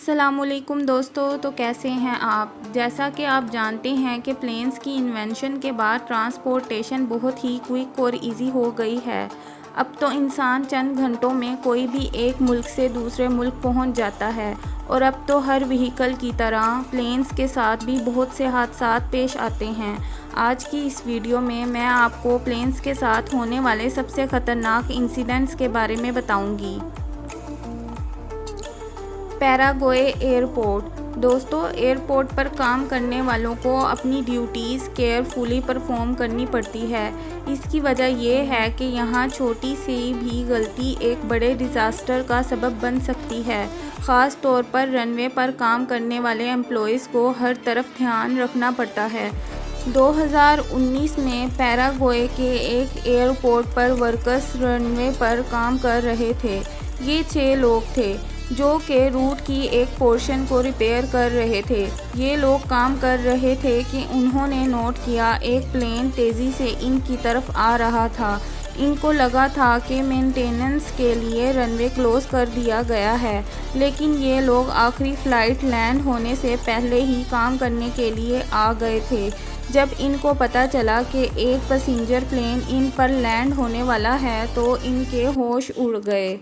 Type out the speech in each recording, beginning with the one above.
السلام علیکم دوستو، تو کیسے ہیں آپ؟ جیسا کہ آپ جانتے ہیں کہ پلینز کی انوینشن کے بعد ٹرانسپورٹیشن بہت ہی کوئک اور ایزی ہو گئی ہے۔ اب تو انسان چند گھنٹوں میں کوئی بھی ایک ملک سے دوسرے ملک پہنچ جاتا ہے، اور اب تو ہر وہیکل کی طرح پلینز کے ساتھ بھی بہت سے حادثات پیش آتے ہیں۔ آج کی اس ویڈیو میں آپ کو پلینز کے ساتھ ہونے والے سب سے خطرناک انسیڈنٹس کے بارے میں بتاؤں گی۔ Paraguay airport. دوستو، ایئرپورٹ پر کام کرنے والوں کو اپنی ڈیوٹیز کیئرفلی پرفارم کرنی پڑتی ہے۔ اس کی وجہ یہ ہے کہ یہاں چھوٹی سی بھی غلطی ایک بڑے ڈیزاسٹر کا سبب بن سکتی ہے۔ خاص طور پر رن وے پر کام کرنے والے امپلائیز کو ہر طرف دھیان رکھنا پڑتا ہے۔ 2019 میں پیراگوئے کے ایک ایئرپورٹ پر ورکرز رن وے پر کام کر رہے تھے۔ یہ 6 لوگ تھے جو کہ روٹ کی ایک پورشن کو ریپیئر کر رہے تھے۔ یہ لوگ کام کر رہے تھے کہ انہوں نے نوٹ کیا ایک پلین تیزی سے ان کی طرف آ رہا تھا۔ ان کو لگا تھا کہ مینٹیننس کے لیے رن وے کلوز کر دیا گیا ہے، لیکن یہ لوگ آخری فلائٹ لینڈ ہونے سے پہلے ہی کام کرنے کے لیے آ گئے تھے۔ جب ان کو پتہ چلا کہ ایک پیسنجر پلین ان پر لینڈ ہونے والا ہے تو ان کے ہوش اڑ گئے۔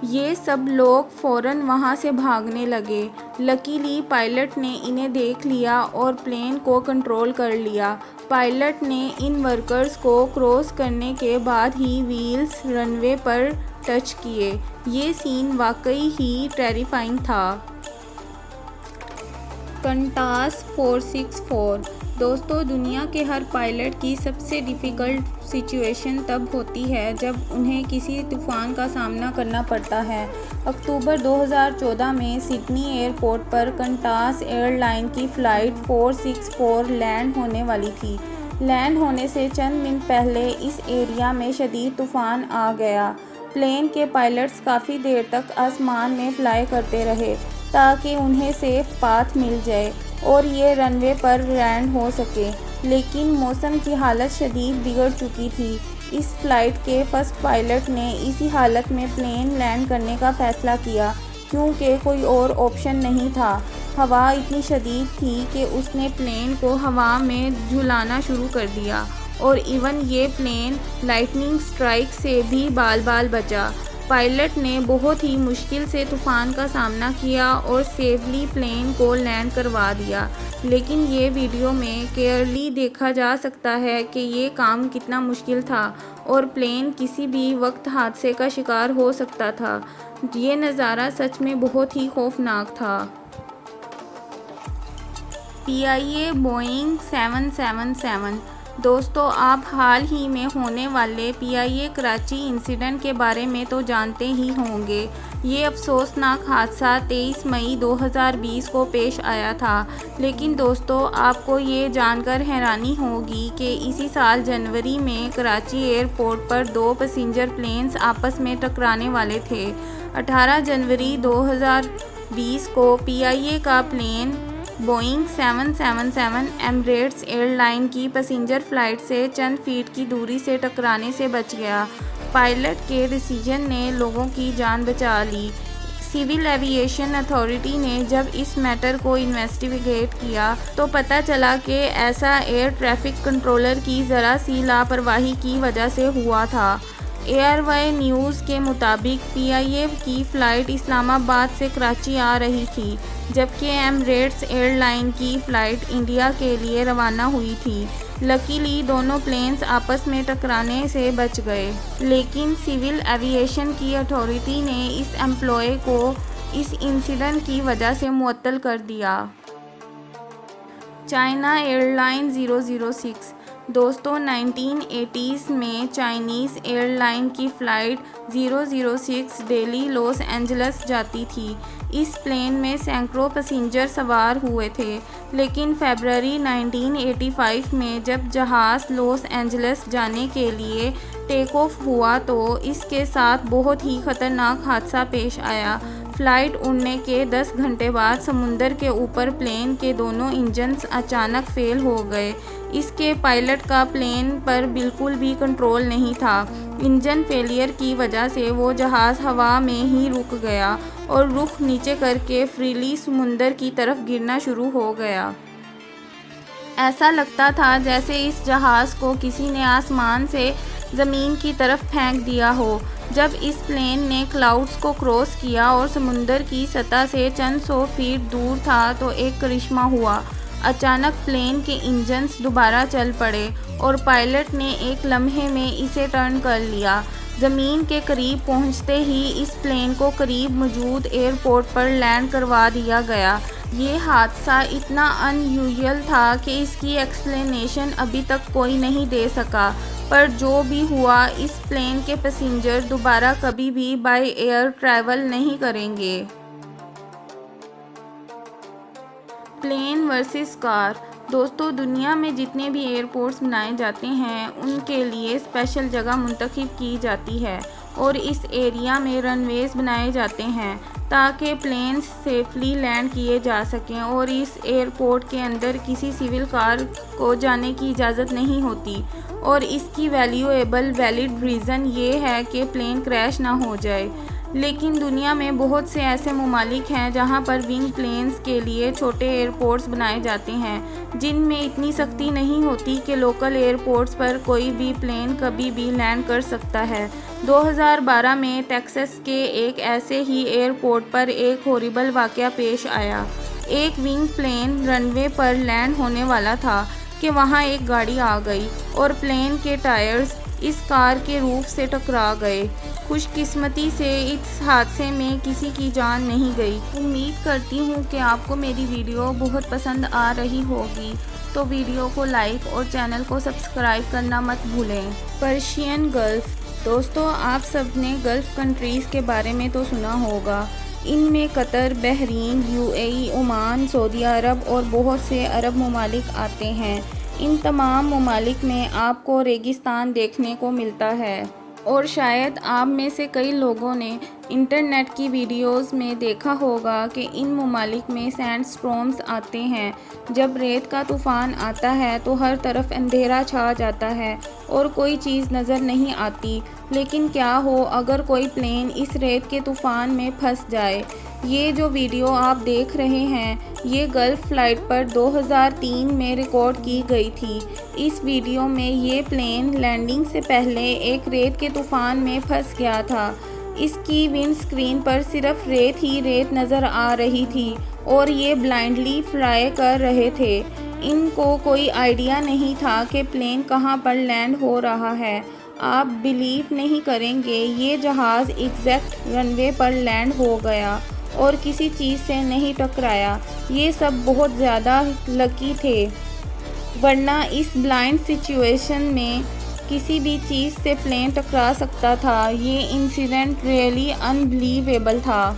یہ سب لوگ فوراً وہاں سے بھاگنے لگے۔ لکیلی پائلٹ نے انہیں دیکھ لیا اور پلین کو کنٹرول کر لیا۔ پائلٹ نے ان ورکرز کو کراس کرنے کے بعد ہی وہیلز رن وے پر ٹچ کیے۔ یہ سین واقعی ہی ٹیریفائنگ تھا۔ قنٹاس 464۔ دوستو، دنیا کے ہر پائلٹ کی سب سے ڈیفیکلٹ سچویشن تب ہوتی ہے جب انہیں کسی طوفان کا سامنا کرنا پڑتا ہے۔ اکتوبر 2014 میں سڈنی ایئرپورٹ پر قنٹاس ایئر لائن کی فلائٹ 464 لینڈ ہونے والی تھی۔ لینڈ ہونے سے چند منٹ پہلے اس ایریا میں شدید طوفان آ گیا۔ پلین کے پائلٹس کافی دیر تک آسمان میں فلائی کرتے رہے تاکہ انہیں سیف پاتھ مل جائے اور یہ رن وے پر لینڈ ہو سکے، لیکن موسم کی حالت شدید بگڑ چکی تھی۔ اس فلائٹ کے فرسٹ پائلٹ نے اسی حالت میں پلین لینڈ کرنے کا فیصلہ کیا کیونکہ کوئی اور آپشن نہیں تھا۔ ہوا اتنی شدید تھی کہ اس نے پلین کو ہوا میں جھولانا شروع کر دیا، اور ایون یہ پلین لائٹننگ اسٹرائک سے بھی بال بچا۔ پائلٹ نے بہت ہی مشکل سے طوفان کا سامنا کیا اور سیفلی پلین کو لینڈ کروا دیا، لیکن یہ ویڈیو میں کلیئرلی دیکھا جا سکتا ہے کہ یہ کام کتنا مشکل تھا اور پلین کسی بھی وقت حادثے کا شکار ہو سکتا تھا۔ یہ نظارہ سچ میں بہت ہی خوفناک تھا۔ PIA Boeing 777۔ دوستو، آپ حال ہی میں ہونے والے PIA کراچی انسیڈنٹ کے بارے میں تو جانتے ہی ہوں گے۔ یہ افسوسناک حادثہ 23 مئی 2020 کو پیش آیا تھا، لیکن دوستو، آپ کو یہ جان کر حیرانی ہوگی کہ اسی سال جنوری میں کراچی ایئرپورٹ پر 2 پیسنجر پلینز آپس میں ٹکرانے والے تھے۔ 18 جنوری 2020 کو PIA کا plane Boeing 777 Emirates airline کی پیسنجر فلائٹ سے چند فیٹ کی دوری سے ٹکرانے سے بچ گیا۔ پائلٹ کے ڈیسیژن نے لوگوں کی جان بچا لی۔ سول ایویئیشن اتھارٹی نے جب اس میٹر کو انویسٹیگیٹ کیا تو پتہ چلا کہ ایسا ایئر ٹریفک کنٹرولر کی ذرا سی لاپرواہی کی وجہ سے ہوا تھا۔ ایئر وائی نیوز کے مطابق PIA کی فلائٹ اسلام آباد سے کراچی آ رہی تھی، جبکہ ایمریٹس ایئر لائن کی فلائٹ انڈیا کے لیے روانہ ہوئی تھی۔ لکیلی دونوں پلینز آپس میں ٹکرانے سے بچ گئے، لیکن سول ایویئیشن کی اتھارٹی نے اس امپلائی کو اس انسیڈنٹ کی وجہ سے معطل کر دیا۔ China airline 006۔ دوستو، 1980s میں چائنیز ایئر لائن کی فلائٹ 006 دہلی لاس اینجلس جاتی تھی۔ اس پلین میں سینکڑوں پیسنجر سوار ہوئے تھے، لیکن فروری 1985 میں جب جہاز لاس اینجلس جانے کے لیے ٹیک آف ہوا تو اس کے ساتھ بہت ہی خطرناک حادثہ پیش آیا۔ فلائٹ اڑنے کے 10 گھنٹے بعد سمندر کے اوپر پلین کے دونوں انجنز اچانک فیل ہو گئے۔ اس کے پائلٹ کا پلین پر بالکل بھی کنٹرول نہیں تھا۔ انجن فیلئر کی وجہ سے وہ جہاز ہوا میں ہی رک گیا اور رخ نیچے کر کے فریلی سمندر کی طرف گرنا شروع ہو گیا۔ ایسا لگتا تھا جیسے اس جہاز کو کسی نے آسمان سے زمین کی طرف پھینک دیا ہو۔ جب اس پلین نے کلاؤڈز کو کراس کیا اور سمندر کی سطح سے چند سو فیٹ دور تھا تو ایک کرشمہ ہوا۔ اچانک پلین کے انجنز دوبارہ چل پڑے اور پائلٹ نے ایک لمحے میں اسے ٹرن کر لیا۔ زمین کے قریب پہنچتے ہی اس پلین کو قریب موجود ایئرپورٹ پر لینڈ کروا دیا گیا۔ یہ حادثہ اتنا ان یوزول تھا کہ اس کی ایکسپلینیشن ابھی تک کوئی نہیں دے سکا، پر جو بھی ہوا اس پلین کے پیسنجر دوبارہ کبھی بھی بائی ایئر ٹریول نہیں کریں گے۔ پلین ورسز کار۔ دوستو، دنیا میں جتنے بھی ایئرپورٹس بنائے جاتے ہیں ان کے لیے اسپیشل جگہ منتخب کی جاتی ہے اور اس ایریا میں رن ویز بنائے جاتے ہیں تاکہ پلینز سیفلی لینڈ کیے جا سکیں، اور اس ایئرپورٹ کے اندر کسی سول کار کو جانے کی اجازت نہیں ہوتی، اور اس کی ویلڈ ریزن یہ ہے کہ پلین کریش نہ ہو جائے۔ لیکن دنیا میں بہت سے ایسے ممالک ہیں جہاں پر ونگ پلینز کے لیے چھوٹے ایئرپورٹس بنائے جاتے ہیں جن میں اتنی سختی نہیں ہوتی کہ لوکل ایئرپورٹس پر کوئی بھی پلین کبھی بھی لینڈ کر سکتا ہے۔ 2012 میں ٹیکساس کے ایک ایسے ہی ایئرپورٹ پر ایک ہاریبل واقعہ پیش آیا۔ ایک ونگ پلین رن وے پر لینڈ ہونے والا تھا کہ وہاں ایک گاڑی آ گئی اور پلین کے ٹائرز اس کار کے روف سے ٹکرا گئے۔ خوش قسمتی سے اس حادثے میں کسی کی جان نہیں گئی۔ امید کرتی ہوں کہ آپ کو میری ویڈیو بہت پسند آ رہی ہوگی، تو ویڈیو کو لائک اور چینل کو سبسکرائب کرنا مت بھولیں۔ Persian golf. دوستو، آپ سب نے گلف کنٹریز کے بارے میں تو سنا ہوگا۔ ان میں قطر، بحرین، UAE، عمان، سعودی عرب اور بہت سے عرب ممالک آتے ہیں۔ ان تمام ممالک میں آپ کو ریگستان دیکھنے کو ملتا ہے، اور شاید آپ میں سے کئی لوگوں نے انٹرنیٹ کی ویڈیوز میں دیکھا ہوگا کہ ان ممالک میں سینڈ اسٹارمز آتے ہیں۔ جب ریت کا طوفان آتا ہے تو ہر طرف اندھیرا چھا جاتا ہے اور کوئی چیز نظر نہیں آتی، لیکن کیا ہو اگر کوئی پلین اس ریت کے طوفان میں پھنس جائے۔ یہ جو ویڈیو آپ دیکھ رہے ہیں یہ گلف فلائٹ پر 2003 میں ریکارڈ کی گئی تھی۔ اس ویڈیو میں یہ پلین لینڈنگ سے پہلے ایک ریت کے طوفان میں پھنس گیا تھا۔ اس کی ونڈ اسکرین پر صرف ریت ہی ریت نظر آ رہی تھی اور یہ بلائنڈلی فلائی کر رہے تھے۔ ان کو کوئی آئیڈیا نہیں تھا کہ پلین کہاں پر لینڈ ہو رہا ہے۔ آپ بلیو نہیں کریں گے، یہ جہاز ایگزیکٹ رن وے پر لینڈ ہو گیا اور کسی چیز سے نہیں ٹکرایا۔ یہ سب بہت زیادہ لکی تھے، ورنہ اس بلائنڈ سچویشن میں کسی بھی چیز سے پلین ٹکرا سکتا تھا۔ یہ انسیڈنٹ ریئلی انبلیویبل تھا۔